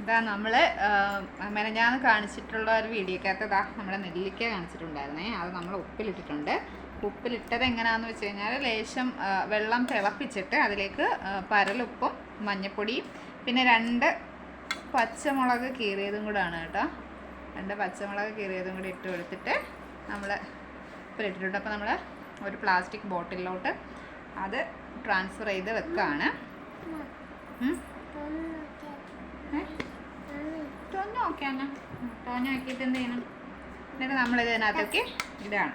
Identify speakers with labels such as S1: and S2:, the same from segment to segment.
S1: ഇതാ നമ്മൾ മെനഞ്ഞാന്ന് കാണിച്ചിട്ടുള്ള ഒരു വീഡിയോക്കകത്ത് ഇതാ നമ്മുടെ നെല്ലിക്ക കാണിച്ചിട്ടുണ്ടായിരുന്നേ. അത് നമ്മൾ ഉപ്പിലിട്ടിട്ടുണ്ട്. ഉപ്പിലിട്ടത് എങ്ങനെയാണെന്ന് വെച്ച് കഴിഞ്ഞാൽ ലേശം വെള്ളം തിളപ്പിച്ചിട്ട് അതിലേക്ക് പരലുപ്പും മഞ്ഞൾപ്പൊടിയും പിന്നെ 2 പച്ചമുളക് കീറിയതും കൂടാണ് കേട്ടോ. 2 പച്ചമുളക് കീറിയതും കൂടി ഇട്ട് കൊടുത്തിട്ട് നമ്മൾ ഉപ്പിലിട്ടിട്ടുണ്ട്. അപ്പോൾ നമ്മൾ ഒരു പ്ലാസ്റ്റിക് ബോട്ടിലോട്ട് അത് ട്രാൻസ്ഫർ ചെയ്ത് വെക്കുകയാണ്. ടോഞ്ഞ ആക്കിയിട്ട് എന്ത് ചെയ്യണം? എന്നിട്ട് നമ്മളിത് ഇതിനകത്തേക്ക് ഇതാണ്.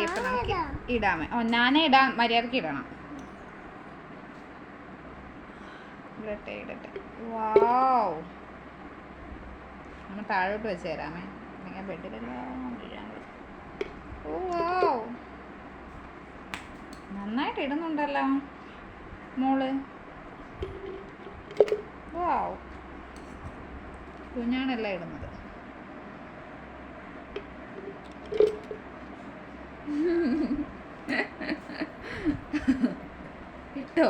S1: ഇപ്പം നമുക്ക് ഇടാമേ. ഞാനേ ഇടാൻ മര്യാദക്ക് ഇടണം. ഇടട്ടെ. വാവ്, നമ്മൾ താഴോട്ട് വെച്ച് തരാമേ. അല്ലെങ്കിൽ ബെഡിലെല്ലാം ഓ വാവ്, നന്നായിട്ട് ഇടുന്നുണ്ടല്ലോ മോള്. വാവ്, കുഞ്ഞാണെല്ലാം ഇടുന്നത്. ഇട്ടോ?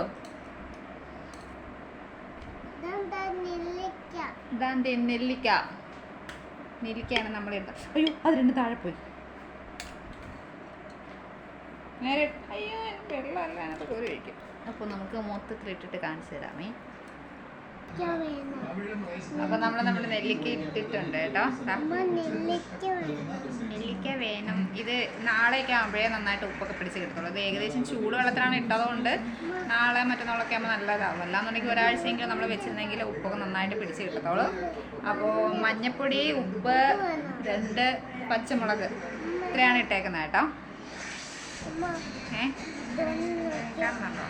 S1: നെല്ലിക്കയാണ് നമ്മൾ ഇടുന്നത്. അയ്യോ, അത് 2 താഴെ പോയി. നേരെ അയ്യോ, വെള്ളമല്ല അതിനകത്ത് കോരി ഒഴിക്കും. അപ്പോൾ നമുക്ക് മൊത്തത്തിലിട്ടിട്ട് കാണിച്ചു തരാമേ. അപ്പോൾ നമ്മൾ നെല്ലിക്ക ഇട്ടിട്ടുണ്ട് കേട്ടോ. നെല്ലിക്ക വേണം. ഇത് നാളെയൊക്കെ ആകുമ്പോഴേ നന്നായിട്ട് ഉപ്പൊക്കെ പിടിച്ച് കിട്ടത്തുള്ളൂ. ഇത് ഏകദേശം ചൂടുവെള്ളത്തിലാണ് ഇട്ടതുകൊണ്ട് നാളെ മറ്റന്നാളൊക്കെ ആകുമ്പോൾ നല്ലതാവും. അല്ലാന്നുണ്ടെങ്കിൽ ഒരാഴ്ചയെങ്കിലും നമ്മൾ വെച്ചിരുന്നെങ്കിൽ ഉപ്പൊക്കെ നന്നായിട്ട് പിടിച്ച് കിട്ടത്തുള്ളൂ. അപ്പോൾ മഞ്ഞൾപ്പൊടി, ഉപ്പ്, 2 പച്ചമുളക് ഇത്രയാണ് ഇട്ടേക്കുന്നത് കേട്ടോ. കാണുന്നുണ്ടോ?